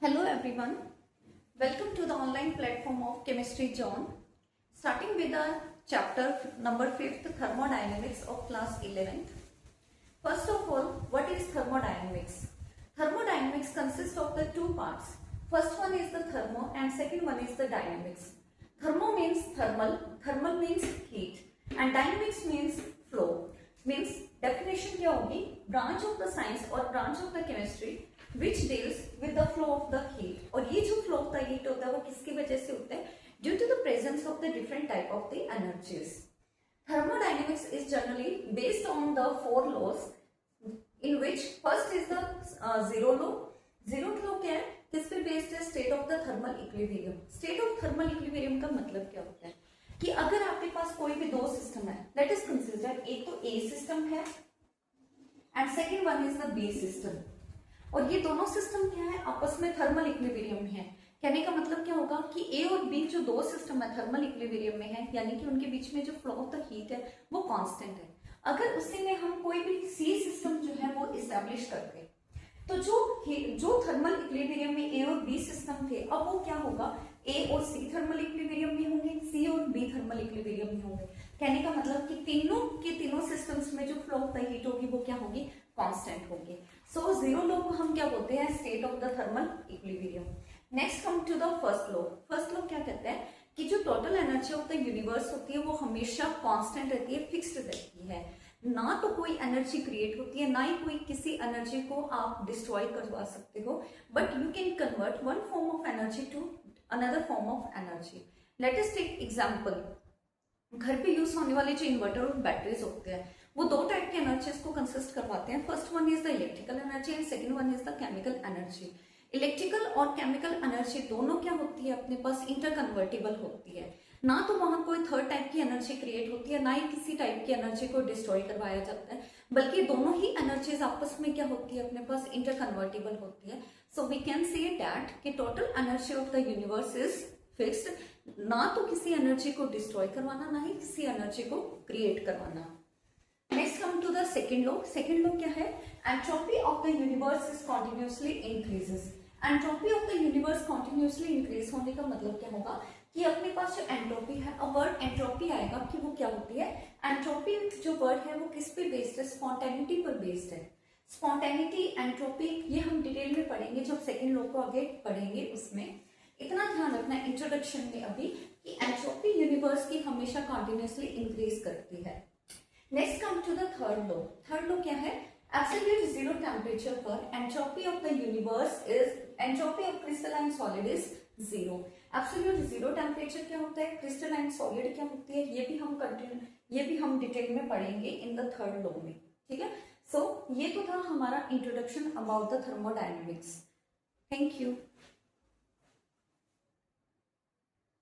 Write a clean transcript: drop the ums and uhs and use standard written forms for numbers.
Hello everyone, welcome to the online platform of Chemistry Zone. Starting with the chapter number 5th, Thermodynamics of class 11th. First of all, what is thermodynamics? Thermodynamics consists of the two parts. First one is the thermo and second one is the dynamics. Thermo means thermal means heat and dynamics means flow. Means definition क्या होगी? Branch of the science or branch of the chemistry which deals with the flow of the heat. और ये जो flow of the heat होता है वो किसकी वजह से होता है? Due to the presence of the different type of the energies. Thermodynamics is generally based on the four laws, in which first is the zero law. Zero law क्या है? किस पे बेस्ड है? State of the thermal equilibrium. State of thermal equilibrium का मतलब क्या होता है कि अगर आपके पास कोई भी दो सिस्टम है, लेट अस कंसीडर एक तो ए सिस्टम है and second one is the B system, और ये दोनों सिस्टम क्या है? आपस में थर्मल इक्विलिब्रियम है. कहने का मतलब क्या होगा कि ए और बी जो दो सिस्टम है थर्मल इक्विलिब्रियम में है, यानी कि उनके बीच में जो फ्लो ऑफ द हीट है वो कांस्टेंट है. अगर उसी में हम कोई भी सी सिस्टम जो है वो इस्टेब्लिश करते हैं तो जो थर्मल इक्विलिब्रियम में ए और बी सिस्टम थे, अब वो क्या होगा? ए और सी थर्मल इक्विलिब्रियम में होंगे, सी और बी थर्मल इक्विलिब्रियम में होंगे. कहने का मतलब कि तीनों सिस्टम्स में जो फ्लो ऑफ द हीट होगी वो क्या होगी? कांस्टेंट होगी. सो जीरो लॉ को हम क्या बोलते हैं? State of the thermal equilibrium. Next come to the first law. First law क्या कहता है कि जो total energy of the universe होती है वो हमेशा कांस्टेंट रहती है, फिक्स्ड रहती है. ना तो कोई एनर्जी क्रिएट होती है, ना ही कोई किसी एनर्जी को आप डिस्ट्रॉय करवा सकते हो, but you can convert one form of energy to another form of energy. Let us take example. घर पे यूज होने वाले जो इन्वर्टर और बैटरीज होते हैं वो दो टाइप की एनर्जीज को कंसिस्ट करवाते हैं. First one is the electrical energy and second one is the chemical energy. Electrical और केमिकल एनर्जी दोनों क्या होती है? अपने पास इंटरकन्वर्टिबल होती है. ना तो वहां कोई थर्ड टाइप की एनर्जी क्रिएट होती है, ना ही किसी टाइप की एनर्जी को डिस्ट्रॉय करवाया जाता है, बल्कि दोनों ही एनर्जीज आपस में क्या होती है? अपने पास इंटरकन्वर्टिबल होती है. So we can say that कि total energy of the universe is fixed. ना तो किसी एनर्जी को डिस्ट्रॉय करवाना, ना ही किसी एनर्जी को क्रिएट करवाना. Next come to the second law. Second law क्या है? Entropy of the universe is continuously increases. Entropy of the universe continuously increase होने का मतलब क्या होगा कि अपने पास जो एंट्रोपी है, अब वर्ड एंट्रोपी आएगा कि वो क्या होती है? एंट्रोपी जो वर्ड है वो किस पे बेस्ड है? स्पॉन्टेनिटी पर बेस्ड है. स्पॉन्टेनिटी, एंट्रोपी ये हम डिटेल में पढ़ेंगे जब सेकेंड लॉ को आगे पढ़ेंगे. उसमें इतना ध्यान रखना इंट्रोडक्शन में अभी कि एंट्रोपी यूनिवर्स की हमेशा कंटिन्यूसली इंक्रीज करती है. Next come to the third law. Third law क्या है? एब्सोल्यूट जीरो टेम्परेचर पर entropy of the universe is, entropy of crystalline solid is zero. Absolute zero temperature क्या होता है? क्रिस्टलाइन सॉलिड क्या होती है? ये भी हम डिटेल में पढ़ेंगे इन द थर्ड लॉ में. ठीक है. सो ये तो था हमारा introduction about the thermodynamics. Thank you.